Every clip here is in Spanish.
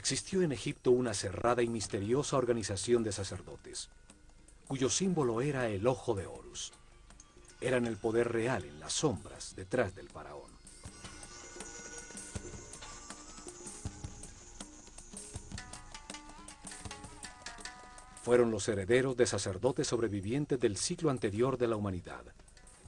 Existió en Egipto una cerrada y misteriosa organización de sacerdotes, cuyo símbolo era el ojo de Horus. Eran el poder real en las sombras detrás del faraón. Fueron los herederos de sacerdotes sobrevivientes del ciclo anterior de la humanidad,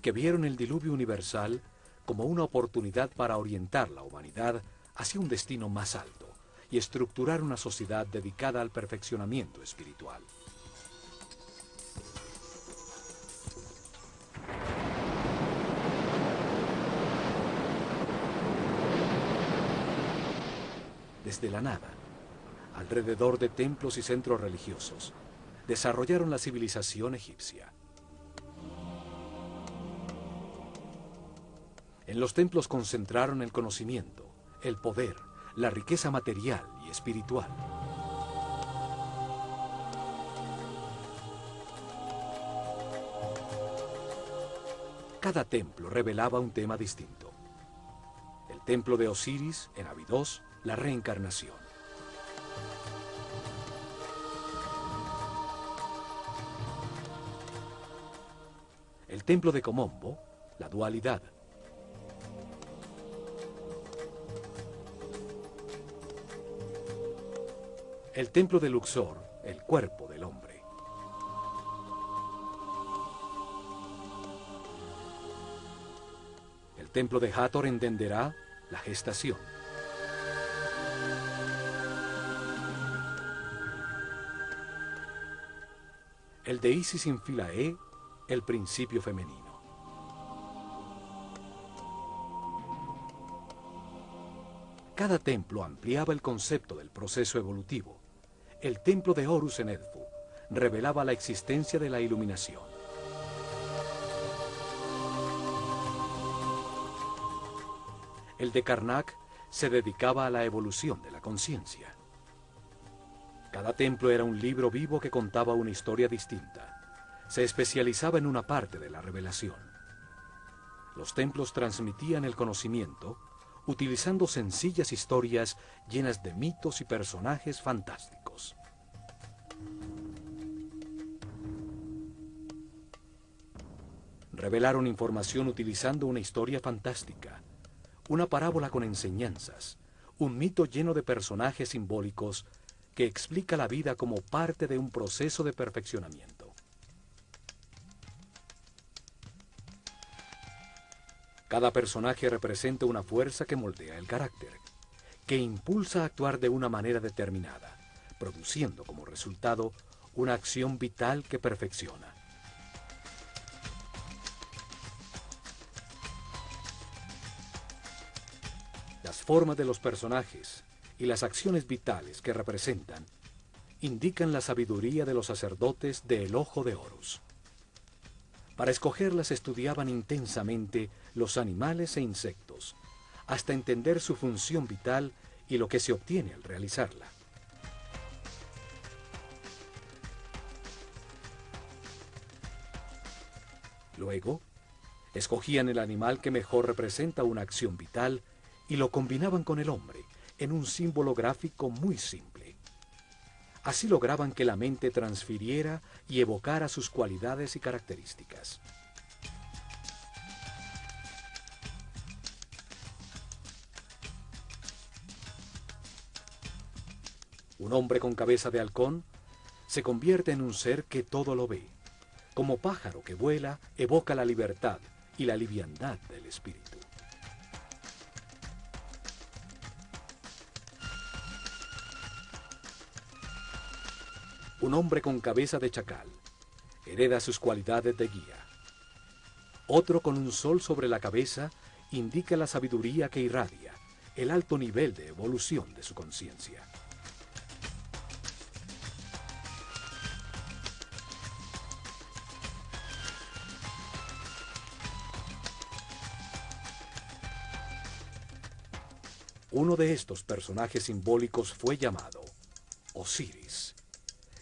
que vieron el diluvio universal como una oportunidad para orientar la humanidad hacia un destino más alto y estructurar una sociedad dedicada al perfeccionamiento espiritual. Desde la nada, alrededor de templos y centros religiosos, desarrollaron la civilización egipcia. En los templos concentraron el conocimiento, el poder, la riqueza material y espiritual. Cada templo revelaba un tema distinto. El templo de Osiris, en Abidos, la reencarnación. El templo de Komombo, la dualidad. El templo de Luxor, el cuerpo del hombre. El templo de Hathor en Denderah, la gestación. El de Isis en Philae, el principio femenino. Cada templo ampliaba el concepto del proceso evolutivo. El templo de Horus en Edfu revelaba la existencia de la iluminación. El de Karnak se dedicaba a la evolución de la conciencia. Cada templo era un libro vivo que contaba una historia distinta. Se especializaba en una parte de la revelación. Los templos transmitían el conocimiento utilizando sencillas historias llenas de mitos y personajes fantásticos. Revelaron información utilizando una historia fantástica, una parábola con enseñanzas, un mito lleno de personajes simbólicos que explica la vida como parte de un proceso de perfeccionamiento. Cada personaje representa una fuerza que moldea el carácter, que impulsa a actuar de una manera determinada, produciendo como resultado una acción vital que perfecciona. Las formas de los personajes y las acciones vitales que representan indican la sabiduría de los sacerdotes del Ojo de Horus. Para escogerlas estudiaban intensamente los animales e insectos, hasta entender su función vital y lo que se obtiene al realizarla. Luego, escogían el animal que mejor representa una acción vital y lo combinaban con el hombre en un símbolo gráfico muy simple. Así lograban que la mente transfiriera y evocara sus cualidades y características. Un hombre con cabeza de halcón se convierte en un ser que todo lo ve. Como pájaro que vuela, evoca la libertad y la liviandad del espíritu. Un hombre con cabeza de chacal hereda sus cualidades de guía. Otro con un sol sobre la cabeza indica la sabiduría que irradia, el alto nivel de evolución de su conciencia. Uno de estos personajes simbólicos fue llamado Osiris,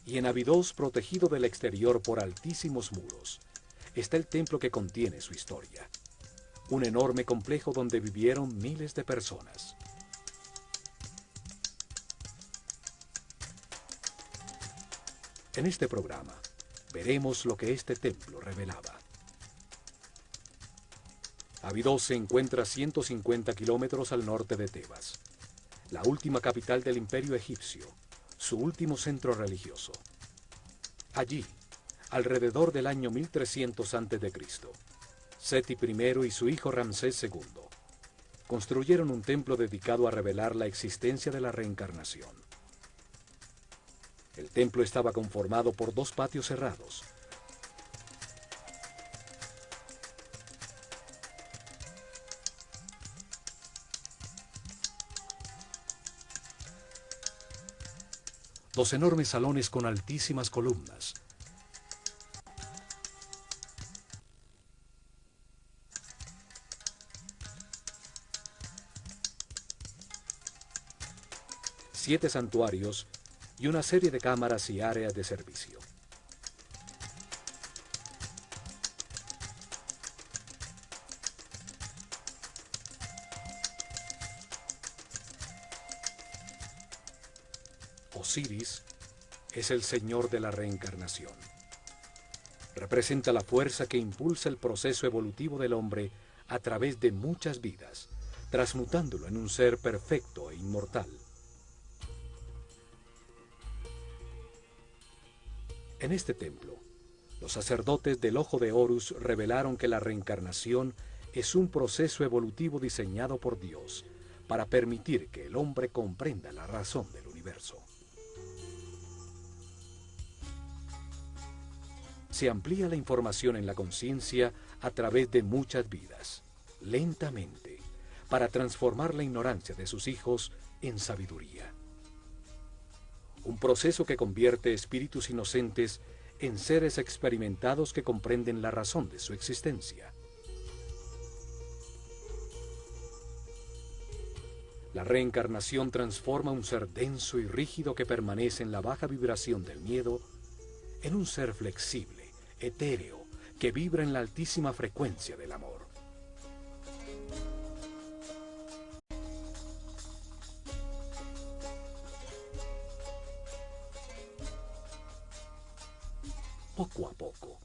y en Abidos, protegido del exterior por altísimos muros, está el templo que contiene su historia. Un enorme complejo donde vivieron miles de personas. En este programa veremos lo que este templo revelaba. Abidos se encuentra a 150 kilómetros al norte de Tebas, la última capital del Imperio egipcio, su último centro religioso. Allí, alrededor del año 1300 a.C., Seti I y su hijo Ramsés II construyeron un templo dedicado a revelar la existencia de la reencarnación. El templo estaba conformado por 2 patios cerrados. Dos enormes salones con altísimas columnas. Siete santuarios y una serie de cámaras y áreas de servicio. Osiris es el señor de la reencarnación. Representa la fuerza que impulsa el proceso evolutivo del hombre a través de muchas vidas, transmutándolo en un ser perfecto e inmortal. En este templo, los sacerdotes del Ojo de Horus revelaron que la reencarnación es un proceso evolutivo diseñado por Dios para permitir que el hombre comprenda la razón del universo. Se amplía la información en la conciencia a través de muchas vidas, lentamente, para transformar la ignorancia de sus hijos en sabiduría. Un proceso que convierte espíritus inocentes en seres experimentados que comprenden la razón de su existencia. La reencarnación transforma un ser denso y rígido que permanece en la baja vibración del miedo en un ser flexible, etéreo, que vibra en la altísima frecuencia del amor. Poco a poco,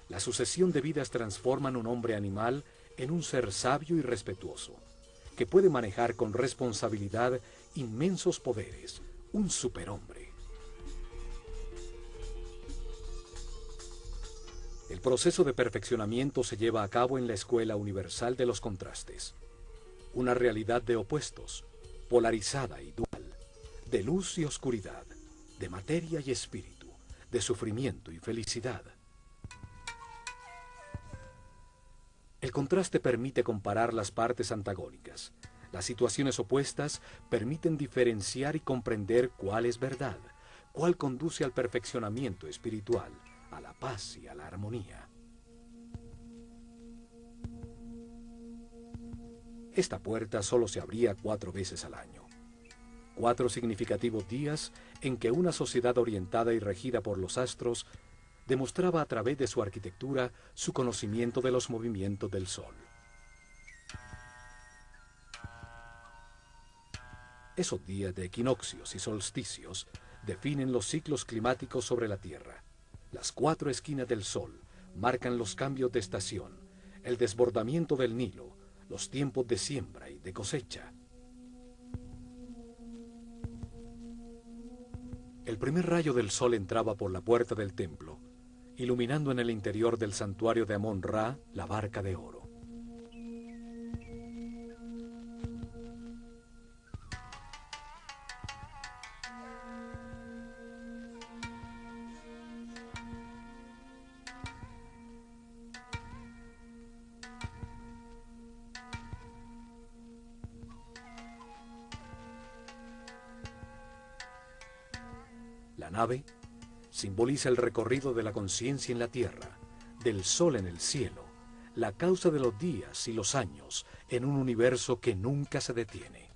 la sucesión de vidas transforman un hombre animal en un ser sabio y respetuoso, que puede manejar con responsabilidad inmensos poderes, un superhombre. El proceso de perfeccionamiento se lleva a cabo en la Escuela Universal de los Contrastes, una realidad de opuestos, polarizada y dual, de luz y oscuridad, de materia y espíritu, de sufrimiento y felicidad. El contraste permite comparar las partes antagónicas. Las situaciones opuestas permiten diferenciar y comprender cuál es verdad, cuál conduce al perfeccionamiento espiritual, a la paz y a la armonía. Esta puerta solo se abría 4 veces al año. 4 significativos días en que una sociedad orientada y regida por los astros demostraba a través de su arquitectura su conocimiento de los movimientos del Sol. Esos días de equinoccios y solsticios definen los ciclos climáticos sobre la Tierra. Las 4 esquinas del Sol marcan los cambios de estación, el desbordamiento del Nilo, los tiempos de siembra y de cosecha. El primer rayo del sol entraba por la puerta del templo, iluminando en el interior del santuario de Amón-Ra la barca de oro. La nave simboliza el recorrido de la conciencia en la tierra, del sol en el cielo, la causa de los días y los años en un universo que nunca se detiene.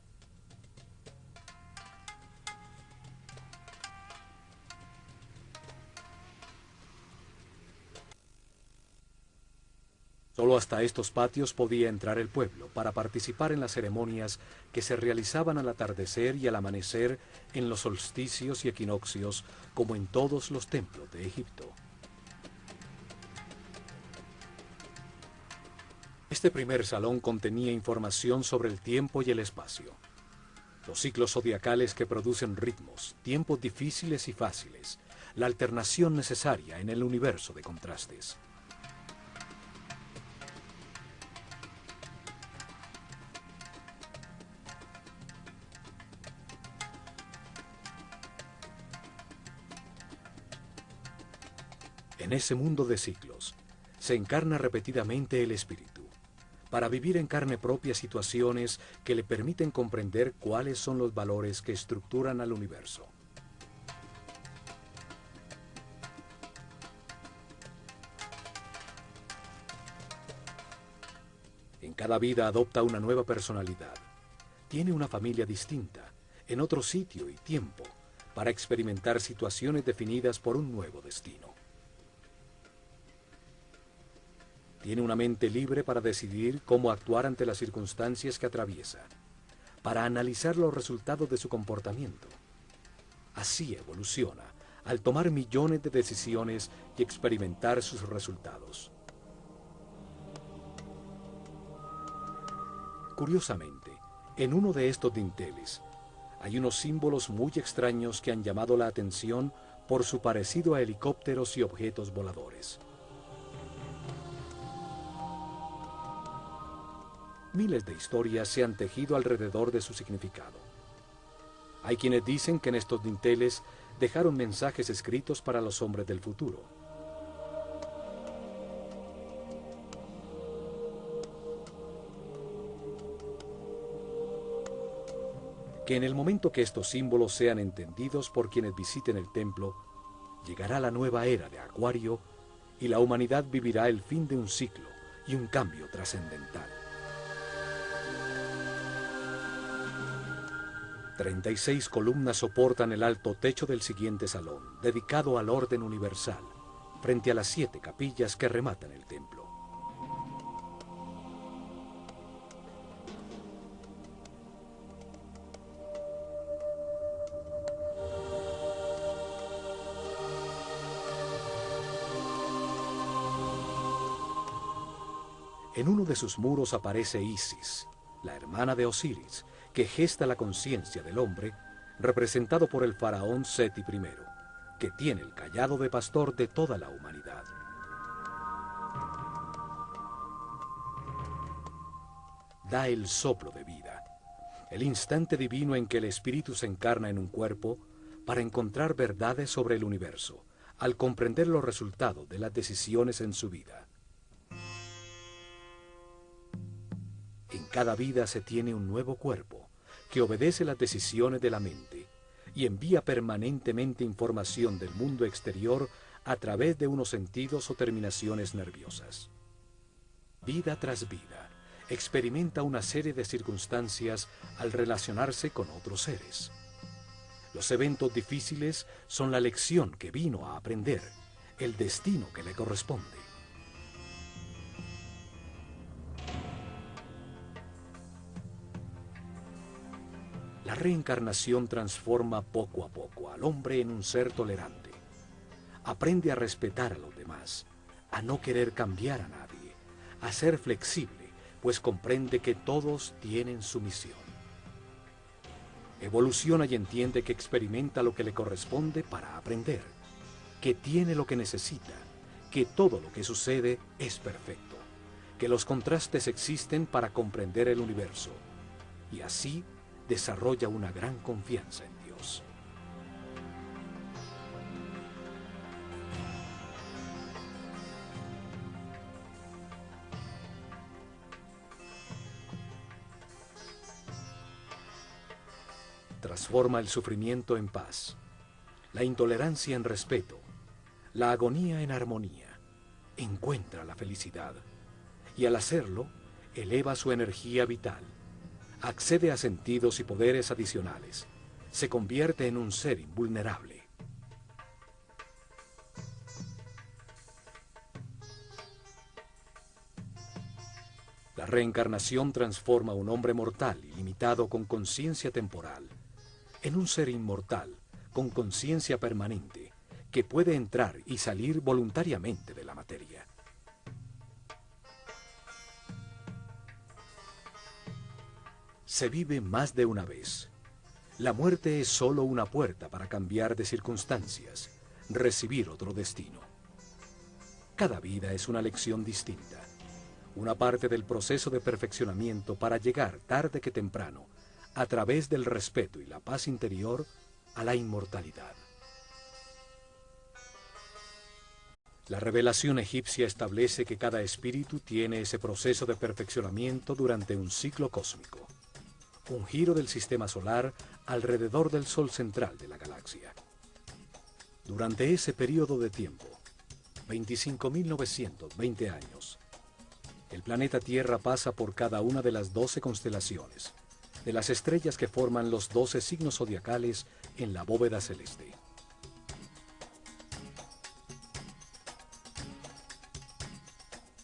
Solo hasta estos patios podía entrar el pueblo para participar en las ceremonias que se realizaban al atardecer y al amanecer en los solsticios y equinoccios, como en todos los templos de Egipto. Este primer salón contenía información sobre el tiempo y el espacio, los ciclos zodiacales que producen ritmos, tiempos difíciles y fáciles, la alternación necesaria en el universo de contrastes. En ese mundo de ciclos, se encarna repetidamente el espíritu, para vivir en carne propia situaciones que le permiten comprender cuáles son los valores que estructuran al universo. En cada vida adopta una nueva personalidad, tiene una familia distinta, en otro sitio y tiempo, para experimentar situaciones definidas por un nuevo destino. Tiene una mente libre para decidir cómo actuar ante las circunstancias que atraviesa, para analizar los resultados de su comportamiento. Así evoluciona, al tomar millones de decisiones y experimentar sus resultados. Curiosamente, en uno de estos dinteles, hay unos símbolos muy extraños que han llamado la atención por su parecido a helicópteros y objetos voladores. Miles de historias se han tejido alrededor de su significado. Hay quienes dicen que en estos dinteles dejaron mensajes escritos para los hombres del futuro. Que en el momento que estos símbolos sean entendidos por quienes visiten el templo, llegará la nueva era de Acuario y la humanidad vivirá el fin de un ciclo y un cambio trascendental. 36 columnas soportan el alto techo del siguiente salón, dedicado al orden universal, frente a las 7 capillas que rematan el templo. En uno de sus muros aparece Isis, la hermana de Osiris, que gesta la conciencia del hombre, representado por el faraón Seti I, que tiene el cayado de pastor de toda la humanidad. Da el soplo de vida, el instante divino en que el espíritu se encarna en un cuerpo para encontrar verdades sobre el universo, al comprender los resultados de las decisiones en su vida. En cada vida se tiene un nuevo cuerpo que obedece las decisiones de la mente y envía permanentemente información del mundo exterior a través de unos sentidos o terminaciones nerviosas. Vida tras vida, experimenta una serie de circunstancias al relacionarse con otros seres. Los eventos difíciles son la lección que vino a aprender, el destino que le corresponde. La reencarnación transforma poco a poco al hombre en un ser tolerante. Aprende a respetar a los demás, a no querer cambiar a nadie, a ser flexible, pues comprende que todos tienen su misión. Evoluciona y entiende que experimenta lo que le corresponde para aprender, que tiene lo que necesita, que todo lo que sucede es perfecto, que los contrastes existen para comprender el universo, y así desarrolla una gran confianza en Dios. Transforma el sufrimiento en paz, la intolerancia en respeto, la agonía en armonía. Encuentra la felicidad y al hacerlo, eleva su energía vital. Accede a sentidos y poderes adicionales. Se convierte en un ser invulnerable. La reencarnación transforma a un hombre mortal y limitado con conciencia temporal en un ser inmortal con conciencia permanente que puede entrar y salir voluntariamente de la materia. Se vive más de una vez. La muerte es solo una puerta para cambiar de circunstancias, recibir otro destino. Cada vida es una lección distinta, una parte del proceso de perfeccionamiento para llegar tarde que temprano, a través del respeto y la paz interior, a la inmortalidad. La revelación egipcia establece que cada espíritu tiene ese proceso de perfeccionamiento durante un ciclo cósmico, un giro del sistema solar alrededor del Sol central de la galaxia. Durante ese periodo de tiempo, 25.920 años, el planeta Tierra pasa por cada una de las 12 constelaciones, de las estrellas que forman los 12 signos zodiacales en la bóveda celeste.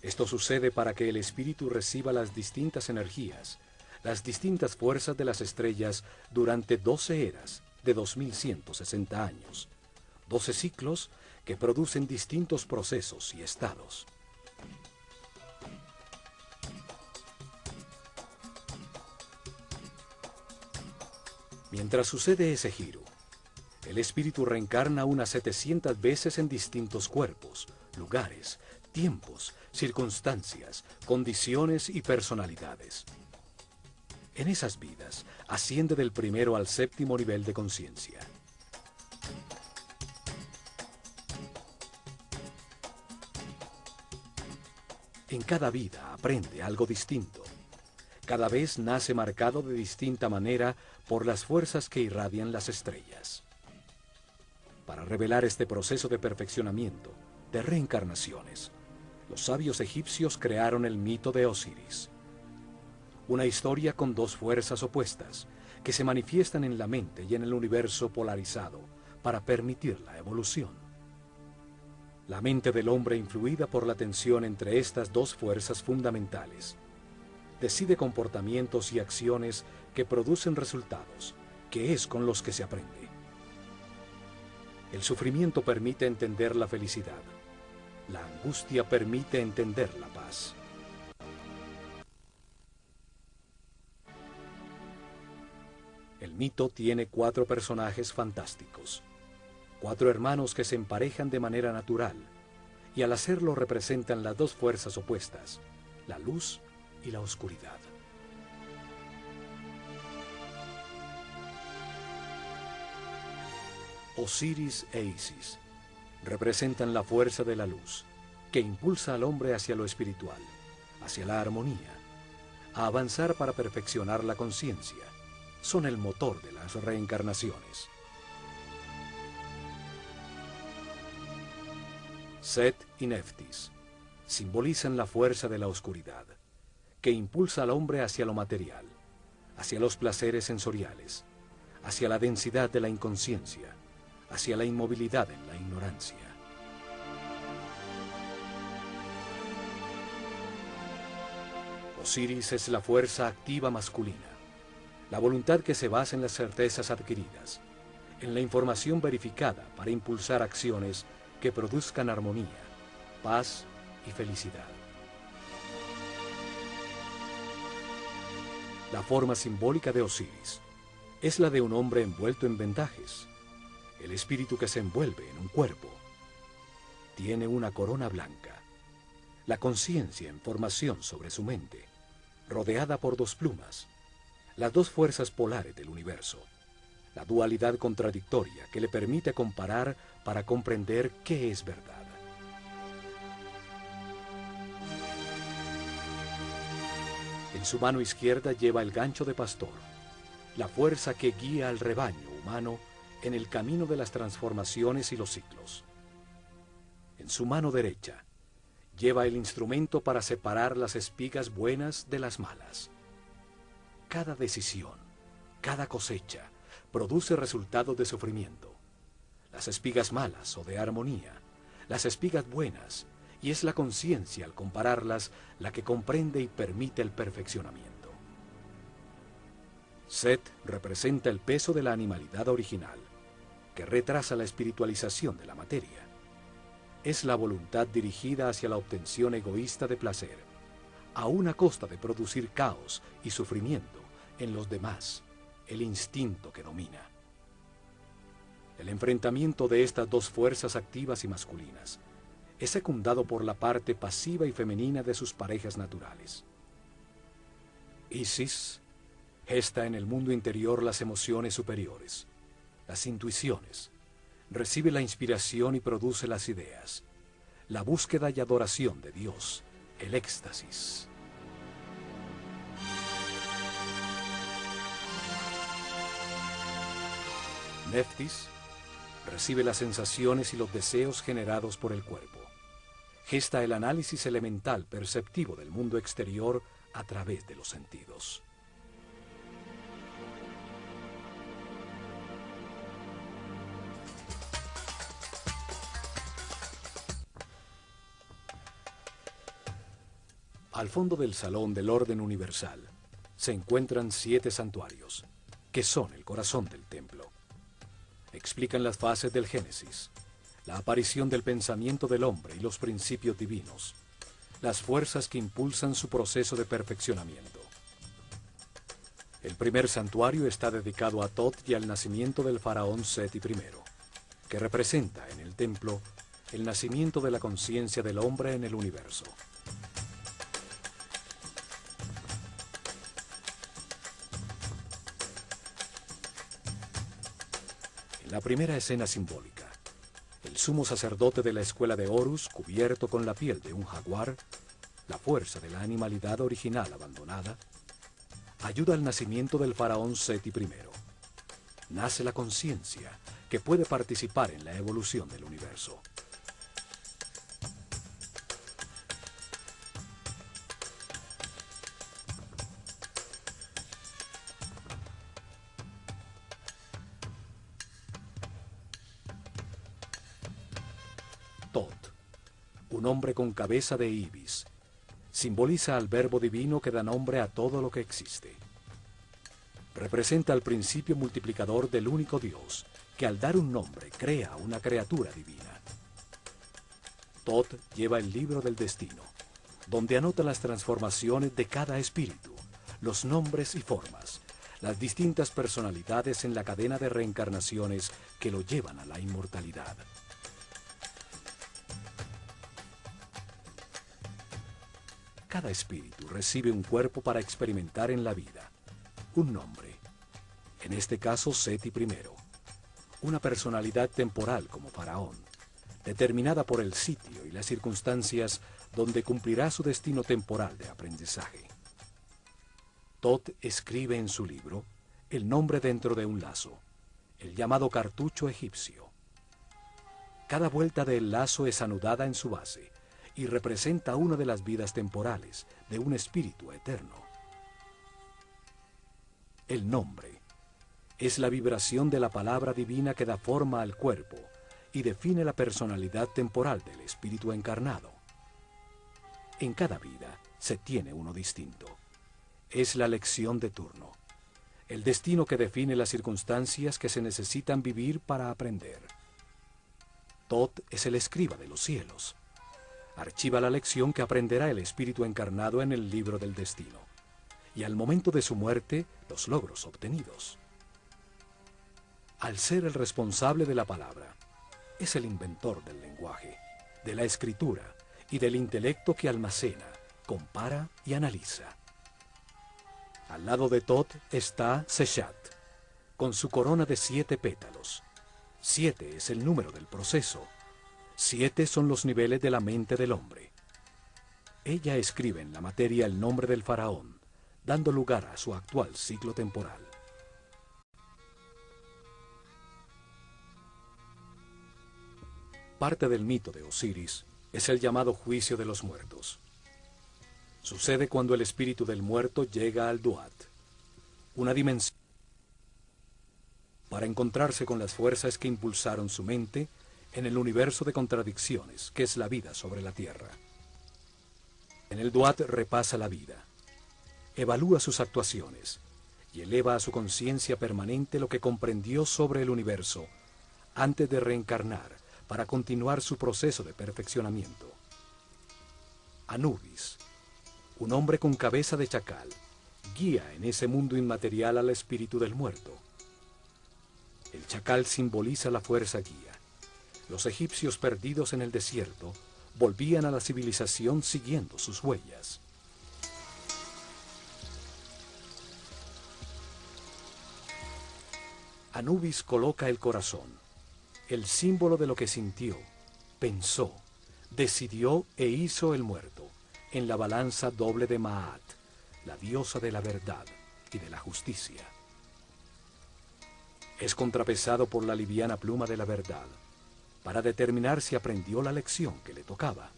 Esto sucede para que el espíritu reciba las distintas energías, las distintas fuerzas de las estrellas durante 12 eras de 2160 años, 12 ciclos que producen distintos procesos y estados. Mientras sucede ese giro, el espíritu reencarna unas 700 veces en distintos cuerpos, lugares, tiempos, circunstancias, condiciones y personalidades. En esas vidas, asciende del primero al séptimo nivel de conciencia. En cada vida aprende algo distinto. Cada vez nace marcado de distinta manera por las fuerzas que irradian las estrellas. Para revelar este proceso de perfeccionamiento, de reencarnaciones, los sabios egipcios crearon el mito de Osiris. Una historia con dos fuerzas opuestas que se manifiestan en la mente y en el universo polarizado para permitir la evolución. La mente del hombre, influida por la tensión entre estas dos fuerzas fundamentales, decide comportamientos y acciones que producen resultados, que es con los que se aprende. El sufrimiento permite entender la felicidad. La angustia permite entender la paz. El mito tiene 4 personajes fantásticos, 4 hermanos que se emparejan de manera natural, y al hacerlo representan las dos fuerzas opuestas, la luz y la oscuridad. Osiris e Isis representan la fuerza de la luz, que impulsa al hombre hacia lo espiritual, hacia la armonía, a avanzar para perfeccionar la conciencia. Son el motor de las reencarnaciones. Set y Neftis simbolizan la fuerza de la oscuridad, que impulsa al hombre hacia lo material, hacia los placeres sensoriales, hacia la densidad de la inconsciencia, hacia la inmovilidad en la ignorancia. Osiris es la fuerza activa masculina, la voluntad que se basa en las certezas adquiridas, en la información verificada para impulsar acciones que produzcan armonía, paz y felicidad. La forma simbólica de Osiris es la de un hombre envuelto en vendajes, el espíritu que se envuelve en un cuerpo. Tiene una corona blanca, la conciencia en formación sobre su mente, rodeada por 2 plumas, las 2 fuerzas polares del universo, la dualidad contradictoria que le permite comparar para comprender qué es verdad. En su mano izquierda lleva el gancho de pastor, la fuerza que guía al rebaño humano en el camino de las transformaciones y los ciclos. En su mano derecha lleva el instrumento para separar las espigas buenas de las malas. Cada decisión, cada cosecha, produce resultados de sufrimiento. Las espigas malas o de armonía, las espigas buenas y es la conciencia, al compararlas, la que comprende y permite el perfeccionamiento. Set representa el peso de la animalidad original, que retrasa la espiritualización de la materia. Es la voluntad dirigida hacia la obtención egoísta de placer, a una costa de producir caos y sufrimiento en los demás, el instinto que domina. El enfrentamiento de estas dos fuerzas activas y masculinas es secundado por la parte pasiva y femenina de sus parejas naturales. Isis gesta en el mundo interior las emociones superiores, las intuiciones, recibe la inspiración y produce las ideas, la búsqueda y adoración de Dios, el éxtasis. Neftis recibe las sensaciones y los deseos generados por el cuerpo. Gesta el análisis elemental perceptivo del mundo exterior a través de los sentidos. Al fondo del salón del orden universal se encuentran 7 santuarios, que son el corazón del templo. Explican las fases del Génesis, la aparición del pensamiento del hombre y los principios divinos, las fuerzas que impulsan su proceso de perfeccionamiento. El primer santuario está dedicado a Tot y al nacimiento del faraón Seti I, que representa en el templo el nacimiento de la conciencia del hombre en el universo. En la primera escena simbólica, el sumo sacerdote de la escuela de Horus, cubierto con la piel de un jaguar, la fuerza de la animalidad original abandonada, ayuda al nacimiento del faraón Seti I. Nace la conciencia que puede participar en la evolución del universo. Tot, un hombre con cabeza de ibis, simboliza al verbo divino que da nombre a todo lo que existe. Representa el principio multiplicador del único Dios, que al dar un nombre crea una criatura divina. Tot lleva el libro del destino, donde anota las transformaciones de cada espíritu, los nombres y formas, las distintas personalidades en la cadena de reencarnaciones que lo llevan a la inmortalidad. Cada espíritu recibe un cuerpo para experimentar en la vida, un nombre, en este caso Seti I, una personalidad temporal como faraón, determinada por el sitio y las circunstancias donde cumplirá su destino temporal de aprendizaje. Tot escribe en su libro el nombre dentro de un lazo, el llamado cartucho egipcio. Cada vuelta del lazo es anudada en su base, y representa una de las vidas temporales de un espíritu eterno. El nombre es la vibración de la palabra divina que da forma al cuerpo y define la personalidad temporal del espíritu encarnado. En cada vida se tiene uno distinto. Es la lección de turno, el destino que define las circunstancias que se necesitan vivir para aprender. Tot es el escriba de los cielos. Archiva la lección que aprenderá el espíritu encarnado en el libro del destino, y al momento de su muerte, los logros obtenidos. Al ser el responsable de la palabra, es el inventor del lenguaje, de la escritura y del intelecto que almacena, compara y analiza. Al lado de Tot está Seshat, con su corona de 7 pétalos. 7 es el número del proceso. 7 son los niveles de la mente del hombre. Ella escribe en la materia el nombre del faraón, dando lugar a su actual ciclo temporal. Parte del mito de Osiris es el llamado juicio de los muertos. Sucede cuando el espíritu del muerto llega al Duat, una dimensión. Para encontrarse con las fuerzas que impulsaron su mente, en el universo de contradicciones que es la vida sobre la Tierra. En el Duat repasa la vida, evalúa sus actuaciones y eleva a su conciencia permanente lo que comprendió sobre el universo antes de reencarnar para continuar su proceso de perfeccionamiento. Anubis, un hombre con cabeza de chacal, guía en ese mundo inmaterial al espíritu del muerto. El chacal simboliza la fuerza guía. Los egipcios perdidos en el desierto volvían a la civilización siguiendo sus huellas. Anubis coloca el corazón, el símbolo de lo que sintió, pensó, decidió e hizo el muerto, en la balanza doble de Maat, la diosa de la verdad y de la justicia. Es contrapesado por la liviana pluma de la verdad, para determinar si aprendió la lección que le tocaba.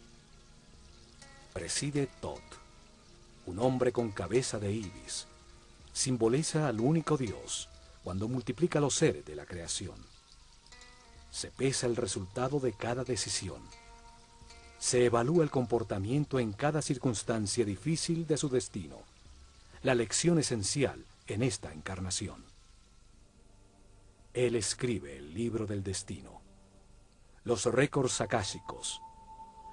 Preside Tot, un hombre con cabeza de ibis, simboliza al único Dios cuando multiplica los seres de la creación. Se pesa el resultado de cada decisión. Se evalúa el comportamiento en cada circunstancia difícil de su destino, la lección esencial en esta encarnación. Él escribe el libro del destino, los récords akáshicos,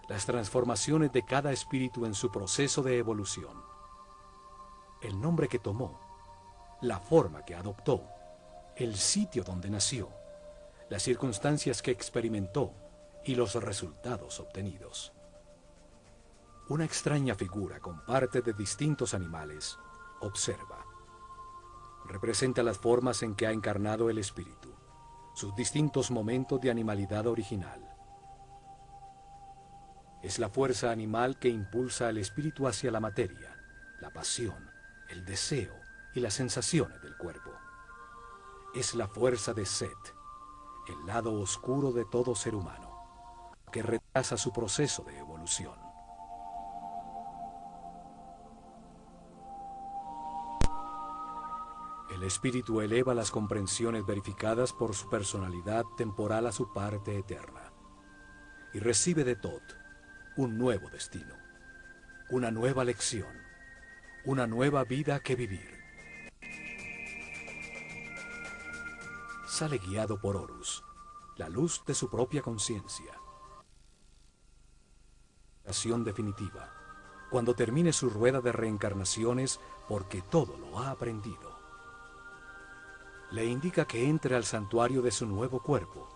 las transformaciones de cada espíritu en su proceso de evolución, el nombre que tomó, la forma que adoptó, el sitio donde nació, las circunstancias que experimentó y los resultados obtenidos. Una extraña figura con partes de distintos animales observa. Representa las formas en que ha encarnado el espíritu, sus distintos momentos de animalidad original. Es la fuerza animal que impulsa al espíritu hacia la materia, la pasión, el deseo y las sensaciones del cuerpo. Es la fuerza de Set, el lado oscuro de todo ser humano, que retrasa su proceso de evolución. El espíritu eleva las comprensiones verificadas por su personalidad temporal a su parte eterna y recibe de Tot un nuevo destino, una nueva lección, una nueva vida que vivir. Sale guiado por Horus, la luz de su propia conciencia. Acción definitiva, cuando termine su rueda de reencarnaciones, porque todo lo ha aprendido. Le indica que entre al santuario de su nuevo cuerpo,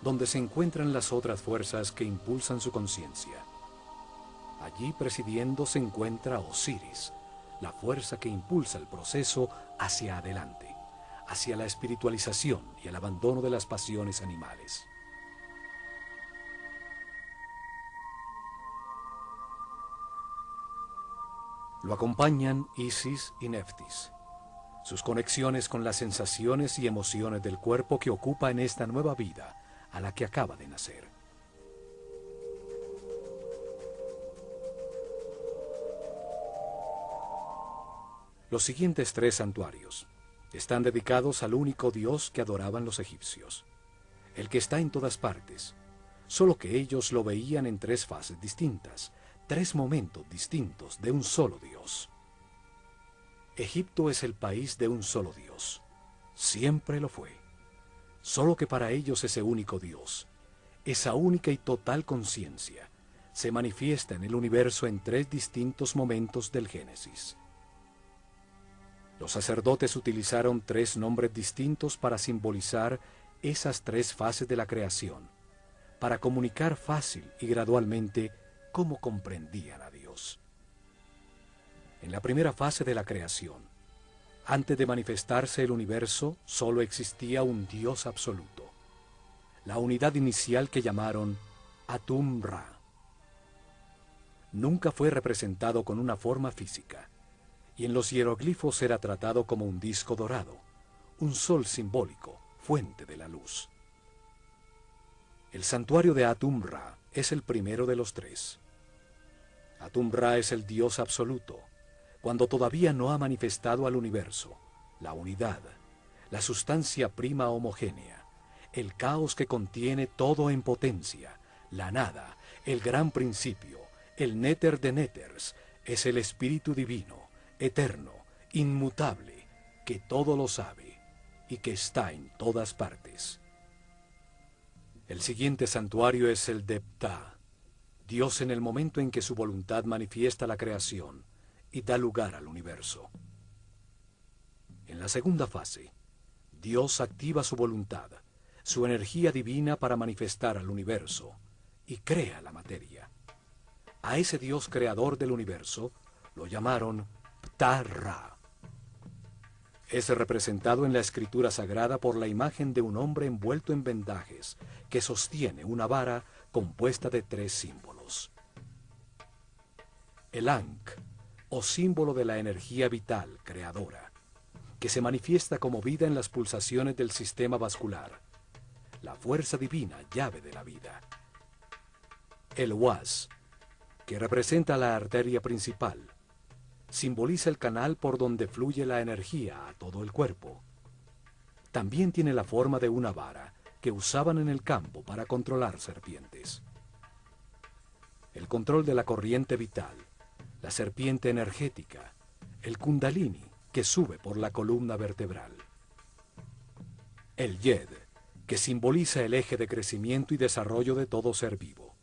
donde se encuentran las otras fuerzas que impulsan su conciencia. Allí presidiendo se encuentra Osiris, la fuerza que impulsa el proceso hacia adelante, hacia la espiritualización y el abandono de las pasiones animales. Lo acompañan Isis y Neftis, sus conexiones con las sensaciones y emociones del cuerpo que ocupa en esta nueva vida a la que acaba de nacer. Los siguientes 3 santuarios están dedicados al único Dios que adoraban los egipcios, el que está en todas partes, solo que ellos lo veían en 3 fases distintas, 3 momentos distintos de un solo Dios. Egipto es el país de un solo Dios, siempre lo fue, solo que para ellos ese único Dios, esa única y total conciencia, se manifiesta en el universo en 3 distintos momentos del Génesis. Los sacerdotes utilizaron 3 nombres distintos para simbolizar esas 3 fases de la creación, para comunicar fácil y gradualmente cómo comprendían a Dios. En la primera fase de la creación, antes de manifestarse el universo, solo existía un Dios absoluto, la unidad inicial que llamaron Atum-Ra. Nunca fue representado con una forma física, y en los hieroglifos era tratado como un disco dorado, un sol simbólico, fuente de la luz. El santuario de Atum-Ra es el primero de los 3. Atum-Ra es el Dios absoluto, cuando todavía no ha manifestado al universo, la unidad, la sustancia prima homogénea, el caos que contiene todo en potencia, la nada, el gran principio, el néter de néters, es el Espíritu Divino, eterno, inmutable, que todo lo sabe y que está en todas partes. El siguiente santuario es el de Ptah, Dios en el momento en que su voluntad manifiesta la creación y da lugar al universo. En la segunda fase, Dios activa su voluntad, su energía divina para manifestar al universo y crea la materia. A ese Dios creador del universo lo llamaron Ptah-Ra. Es representado en la escritura sagrada por la imagen de un hombre envuelto en vendajes que sostiene una vara compuesta de 3 símbolos. El Ankh, o símbolo de la energía vital creadora, que se manifiesta como vida en las pulsaciones del sistema vascular, la fuerza divina, llave de la vida. El Was, que representa la arteria principal, simboliza el canal por donde fluye la energía a todo el cuerpo. También tiene la forma de una vara que usaban en el campo para controlar serpientes. El control de la corriente vital, la serpiente energética, el Kundalini que sube por la columna vertebral. El Yed, que simboliza el eje de crecimiento y desarrollo de todo ser vivo.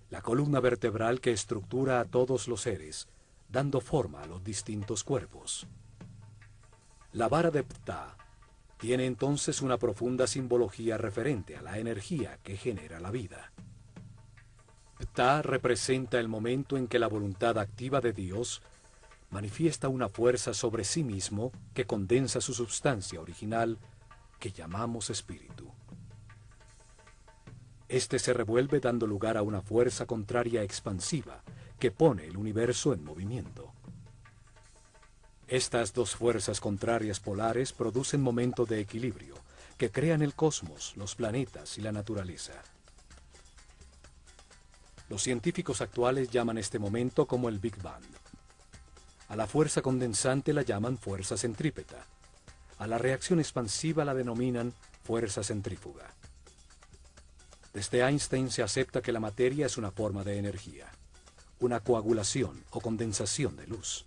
La columna vertebral que estructura a todos los seres, dando forma a los distintos cuerpos. La vara de Ptah tiene entonces una profunda simbología referente a la energía que genera la vida. Ptah representa el momento en que la voluntad activa de Dios manifiesta una fuerza sobre sí mismo que condensa su substancia original, que llamamos espíritu. Este se revuelve dando lugar a una fuerza contraria expansiva que pone el universo en movimiento. Estas dos fuerzas contrarias polares producen momentos de equilibrio que crean el cosmos, los planetas y la naturaleza. Los científicos actuales llaman este momento como el Big Bang. A la fuerza condensante la llaman fuerza centrípeta. A la reacción expansiva la denominan fuerza centrífuga. Desde Einstein se acepta que la materia es una forma de energía, una coagulación o condensación de luz.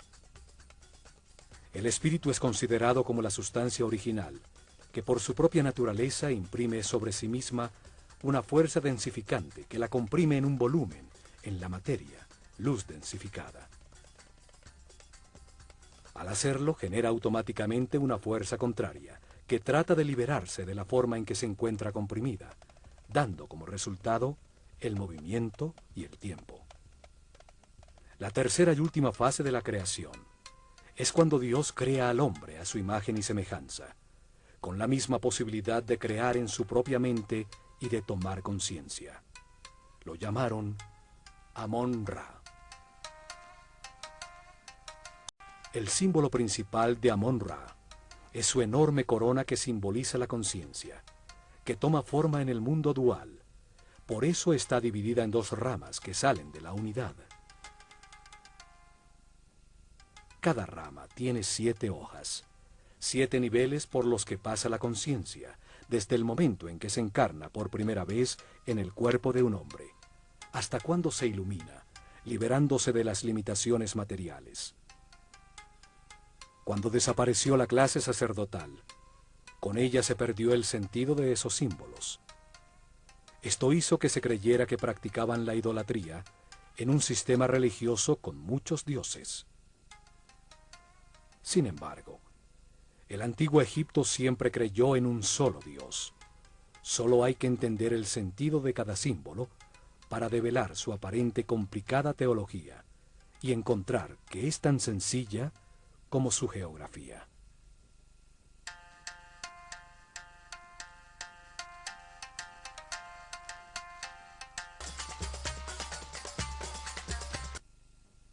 El espíritu es considerado como la sustancia original, que por su propia naturaleza imprime sobre sí misma una fuerza densificante que la comprime en un volumen, en la materia, luz densificada. Al hacerlo, genera automáticamente una fuerza contraria, que trata de liberarse de la forma en que se encuentra comprimida, dando como resultado el movimiento y el tiempo. La tercera y última fase de la creación es cuando Dios crea al hombre a su imagen y semejanza, con la misma posibilidad de crear en su propia mente y de tomar conciencia. Lo llamaron Amon-Ra. El símbolo principal de Amon-Ra es su enorme corona que simboliza la conciencia, que toma forma en el mundo dual. Por eso está dividida en 2 ramas que salen de la unidad. Cada rama tiene 7 hojas, 7 niveles por los que pasa la conciencia, desde el momento en que se encarna por primera vez en el cuerpo de un hombre, hasta cuando se ilumina, liberándose de las limitaciones materiales. Cuando desapareció la clase sacerdotal, con ella se perdió el sentido de esos símbolos. Esto hizo que se creyera que practicaban la idolatría en un sistema religioso con muchos dioses. Sin embargo, el antiguo Egipto siempre creyó en un solo Dios. Solo hay que entender el sentido de cada símbolo para develar su aparente complicada teología y encontrar que es tan sencilla como su geografía.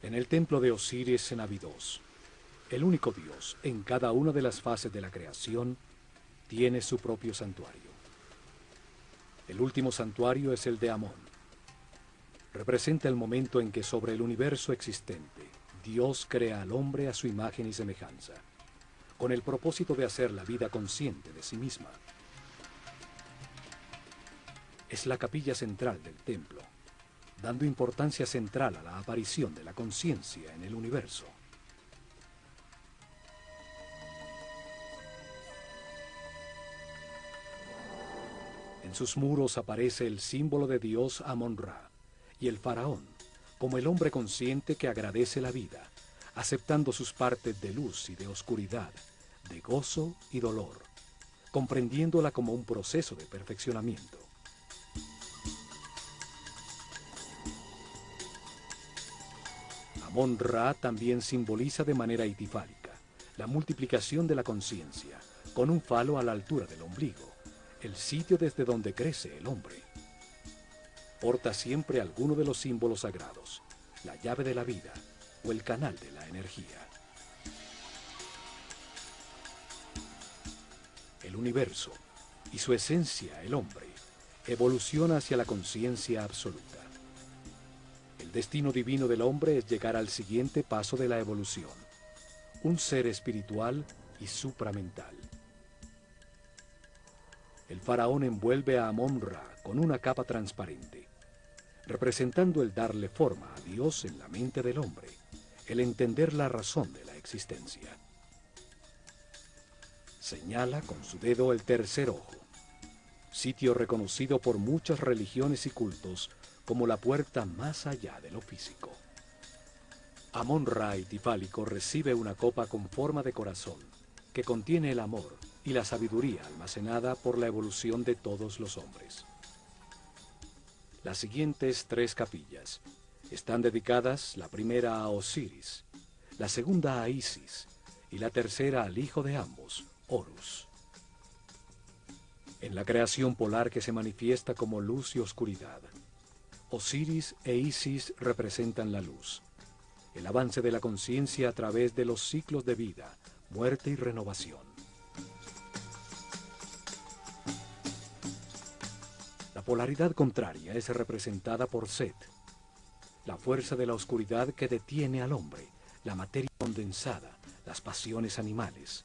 En el templo de Osiris en Abidos, el único Dios en cada una de las fases de la creación tiene su propio santuario. El último santuario es el de Amón. Representa el momento en que sobre el universo existente, Dios crea al hombre a su imagen y semejanza, con el propósito de hacer la vida consciente de sí misma. es la capilla central del templo, dando importancia central a la aparición de la conciencia en el universo. En sus muros aparece el símbolo de Dios Amon-Ra y el faraón, como el hombre consciente que agradece la vida, aceptando sus partes de luz y de oscuridad, de gozo y dolor, comprendiéndola como un proceso de perfeccionamiento. Amon-Ra también simboliza de manera itifálica la multiplicación de la conciencia, con un falo a la altura del ombligo, el sitio desde donde crece el hombre. Porta siempre alguno de los símbolos sagrados, la llave de la vida o el canal de la energía. El universo y su esencia, el hombre, evoluciona hacia la conciencia absoluta. El destino divino del hombre es llegar al siguiente paso de la evolución, un ser espiritual y supramental. El faraón envuelve a Amon-Ra con una capa transparente, representando el darle forma a Dios en la mente del hombre, el entender la razón de la existencia. Señala con su dedo el tercer ojo, sitio reconocido por muchas religiones y cultos como la puerta más allá de lo físico. Amon-Ra itifálico recibe una copa con forma de corazón que contiene el amor y la sabiduría almacenada por la evolución de todos los hombres. Las siguientes 3 capillas están dedicadas, la primera a Osiris, la segunda a Isis y la tercera al hijo de ambos, Horus. En la creación polar que se manifiesta como luz y oscuridad, Osiris e Isis representan la luz, el avance de la conciencia a través de los ciclos de vida, muerte y renovación. La polaridad contraria es representada por Set, la fuerza de la oscuridad que detiene al hombre, la materia condensada, las pasiones animales.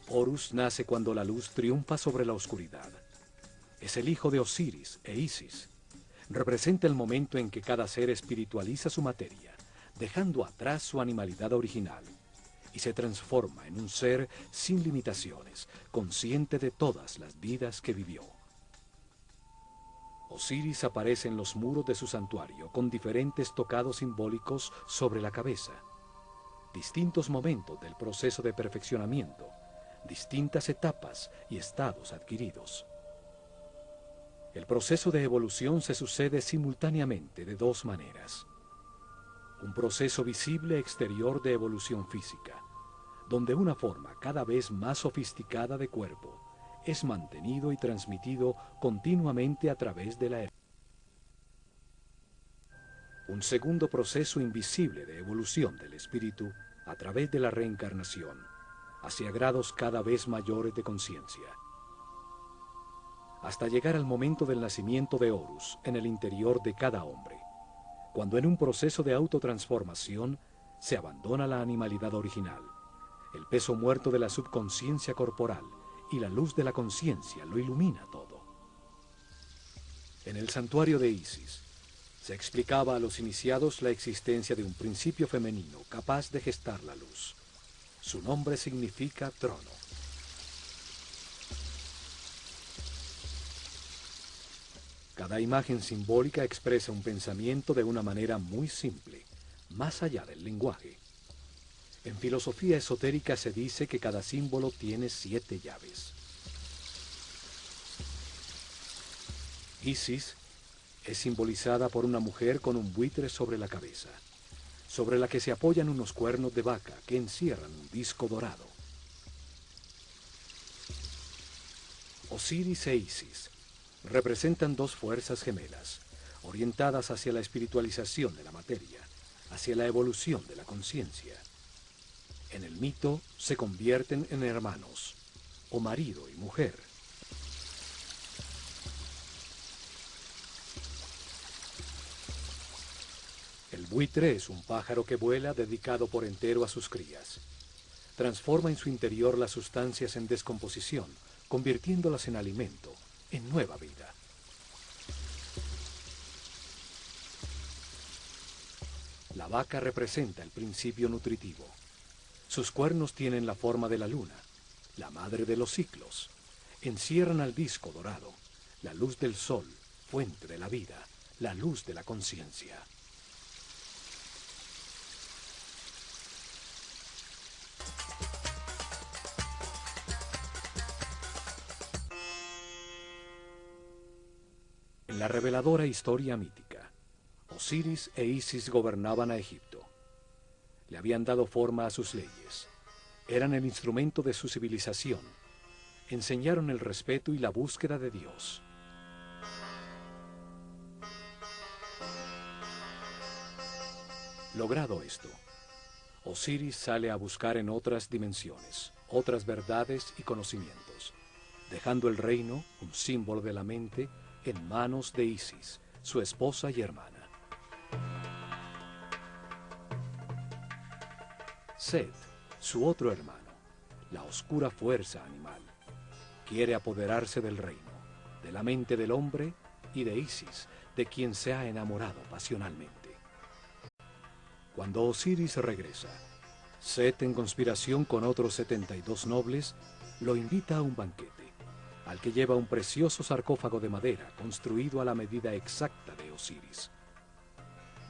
Horus nace cuando la luz triunfa sobre la oscuridad. Es el hijo de Osiris e Isis. Representa el momento en que cada ser espiritualiza su materia, dejando atrás su animalidad original, y se transforma en un ser sin limitaciones, consciente de todas las vidas que vivió. Osiris aparece en los muros de su santuario con diferentes tocados simbólicos sobre la cabeza, distintos momentos del proceso de perfeccionamiento, distintas etapas y estados adquiridos. El proceso de evolución se sucede simultáneamente de 2 maneras. Un proceso visible exterior de evolución física, donde una forma cada vez más sofisticada de cuerpo es mantenido y transmitido continuamente a través de la un segundo proceso invisible de evolución del espíritu a través de la reencarnación, hacia grados cada vez mayores de conciencia, hasta llegar al momento del nacimiento de Horus en el interior de cada hombre, cuando en un proceso de autotransformación se abandona la animalidad original, el peso muerto de la subconsciencia corporal y la luz de la conciencia lo ilumina todo. En el santuario de Isis se explicaba a los iniciados la existencia de un principio femenino capaz de gestar la luz. Su nombre significa trono. Cada imagen simbólica expresa un pensamiento de una manera muy simple, más allá del lenguaje. En filosofía esotérica se dice que cada símbolo tiene 7 llaves. Isis es simbolizada por una mujer con un buitre sobre la cabeza, sobre la que se apoyan unos cuernos de vaca que encierran un disco dorado. Osiris e Isis representan 2 fuerzas gemelas, orientadas hacia la espiritualización de la materia, hacia la evolución de la conciencia. En el mito se convierten en hermanos, o marido y mujer. El buitre es un pájaro que vuela dedicado por entero a sus crías. transforma en su interior las sustancias en descomposición, convirtiéndolas en alimento, en nueva vida. La vaca representa el principio nutritivo. Sus cuernos tienen la forma de la luna, la madre de los ciclos. Encierran al disco dorado, la luz del sol, fuente de la vida, la luz de la conciencia. En la reveladora historia mítica, Osiris e Isis gobernaban a Egipto. Le habían dado forma a sus leyes. Eran el instrumento de su civilización. Enseñaron el respeto y la búsqueda de Dios. Logrado esto, Osiris sale a buscar en otras dimensiones, otras verdades y conocimientos, dejando el reino, un símbolo de la mente, en manos de Isis, su esposa y hermana. Set, su otro hermano, la oscura fuerza animal, quiere apoderarse del reino, de la mente del hombre y de Isis, de quien se ha enamorado pasionalmente. Cuando Osiris regresa, Set, en conspiración con otros 72 nobles, lo invita a un banquete, al que lleva un precioso sarcófago de madera construido a la medida exacta de Osiris.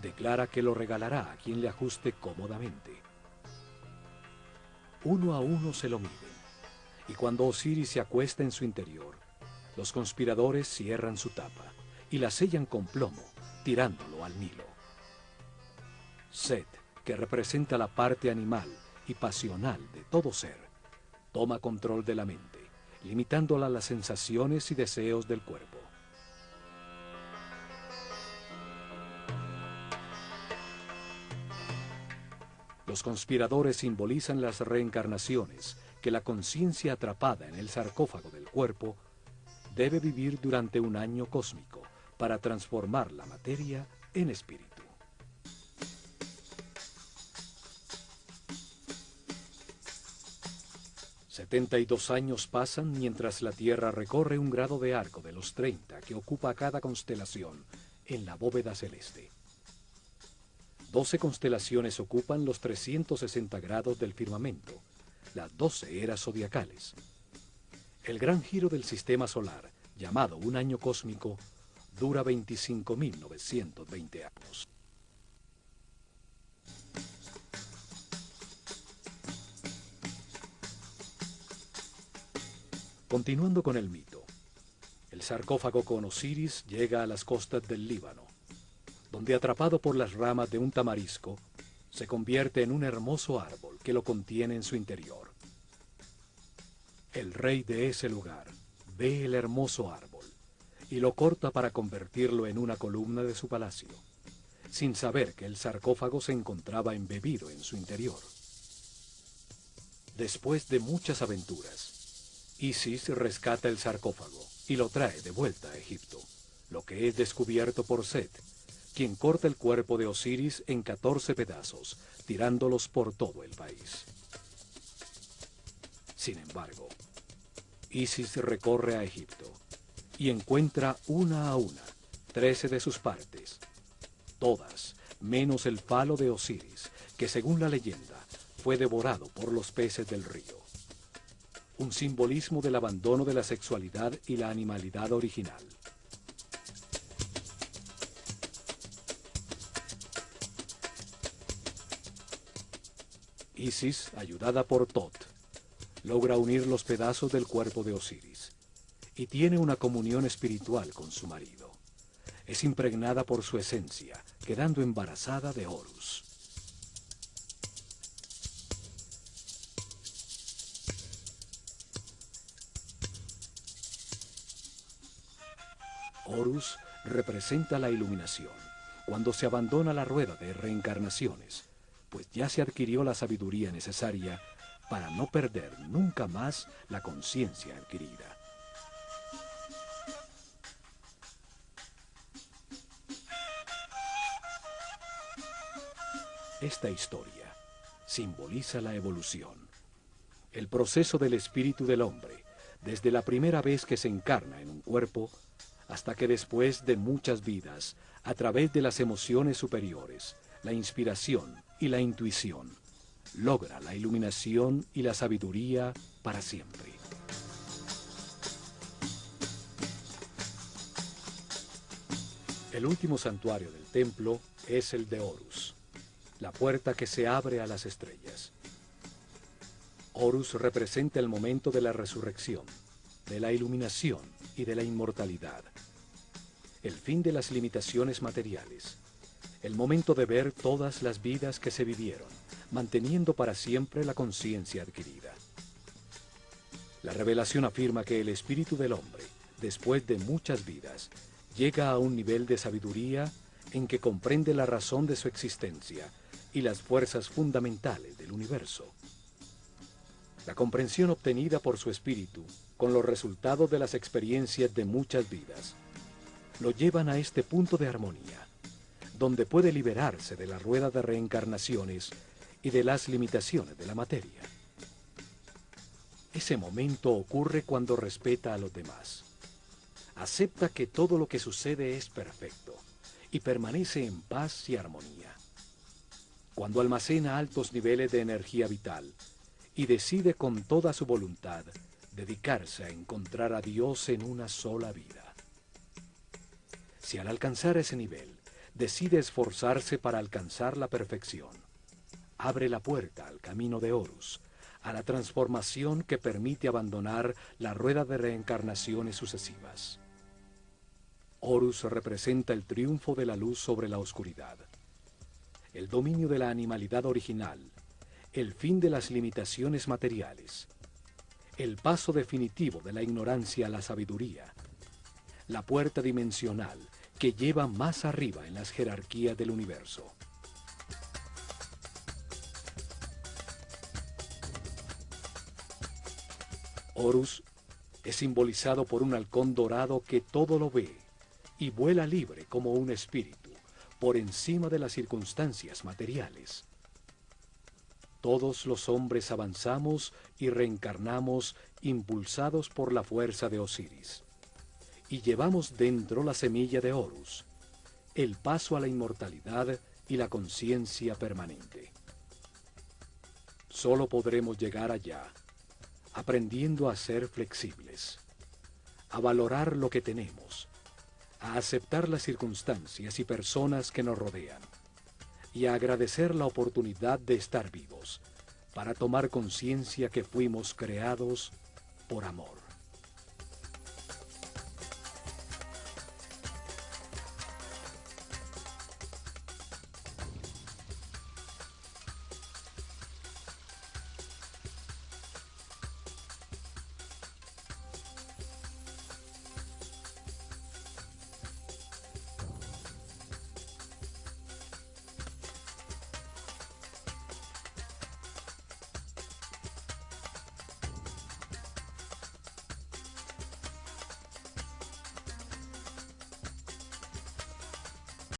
Declara que lo regalará a quien le ajuste cómodamente. Uno a uno se lo miden, y cuando Osiris se acuesta en su interior, los conspiradores cierran su tapa y la sellan con plomo, tirándolo al Nilo. Set, que representa la parte animal y pasional de todo ser, toma control de la mente, limitándola a las sensaciones y deseos del cuerpo. Los conspiradores simbolizan las reencarnaciones que la conciencia atrapada en el sarcófago del cuerpo debe vivir durante un año cósmico para transformar la materia en espíritu. $72 años pasan mientras la Tierra recorre un grado de arco de los 30 que ocupa cada constelación en la bóveda celeste. 12 constelaciones ocupan los 360 grados del firmamento, las 12 eras zodiacales. El gran giro del sistema solar, llamado un año cósmico, dura 25.920 años. Continuando con el mito, el sarcófago con Osiris llega a las costas del Líbano, donde atrapado por las ramas de un tamarisco, se convierte en un hermoso árbol que lo contiene en su interior. El rey de ese lugar ve el hermoso árbol y lo corta para convertirlo en una columna de su palacio, sin saber que el sarcófago se encontraba embebido en su interior. Después de muchas aventuras, Isis rescata el sarcófago y lo trae de vuelta a Egipto, lo que es descubierto por Set, quien corta el cuerpo de Osiris en 14 pedazos, tirándolos por todo el país. Sin embargo, Isis recorre a Egipto y encuentra una a una 13 de sus partes, todas menos el falo de Osiris, que según la leyenda fue devorado por los peces del río. Un simbolismo del abandono de la sexualidad y la animalidad original. Isis, ayudada por Tot, logra unir los pedazos del cuerpo de Osiris y tiene una comunión espiritual con su marido. Es impregnada por su esencia, quedando embarazada de Horus. Horus representa la iluminación, cuando se abandona la rueda de reencarnaciones, pues ya se adquirió la sabiduría necesaria para no perder nunca más la conciencia adquirida. Esta historia simboliza la evolución, El proceso del espíritu del hombre, desde la primera vez que se encarna en un cuerpo, hasta que después de muchas vidas, a través de las emociones superiores, la inspiración y la intuición, logra la iluminación y la sabiduría para siempre. El último santuario del templo es el de Horus, la puerta que se abre a las estrellas. Horus representa el momento de la resurrección, de la iluminación y de la inmortalidad. El fin de las limitaciones materiales, el momento de ver todas las vidas que se vivieron, manteniendo para siempre la conciencia adquirida. La revelación afirma que el espíritu del hombre, después de muchas vidas, llega a un nivel de sabiduría en que comprende la razón de su existencia y las fuerzas fundamentales del universo. La comprensión obtenida por su espíritu, con los resultados de las experiencias de muchas vidas, lo llevan a este punto de armonía, donde puede liberarse de la rueda de reencarnaciones y de las limitaciones de la materia. Ese momento ocurre cuando respeta a los demás. Acepta que todo lo que sucede es perfecto y permanece en paz y armonía. Cuando almacena altos niveles de energía vital y decide con toda su voluntad dedicarse a encontrar a Dios en una sola vida. Si al alcanzar ese nivel decide esforzarse para alcanzar la perfección, abre la puerta al camino de Horus, a la transformación que permite abandonar la rueda de reencarnaciones sucesivas. Horus representa el triunfo de la luz sobre la oscuridad, el dominio de la animalidad original, el fin de las limitaciones materiales, el paso definitivo de la ignorancia a la sabiduría, la puerta dimensional que lleva más arriba en las jerarquías del universo. Horus es simbolizado por un halcón dorado que todo lo ve y vuela libre como un espíritu, por encima de las circunstancias materiales. Todos los hombres avanzamos y reencarnamos impulsados por la fuerza de Osiris, y llevamos dentro la semilla de Horus, el paso a la inmortalidad y la conciencia permanente. Solo podremos llegar allá, aprendiendo a ser flexibles, a valorar lo que tenemos, a aceptar las circunstancias y personas que nos rodean, y a agradecer la oportunidad de estar vivos, para tomar conciencia que fuimos creados por amor.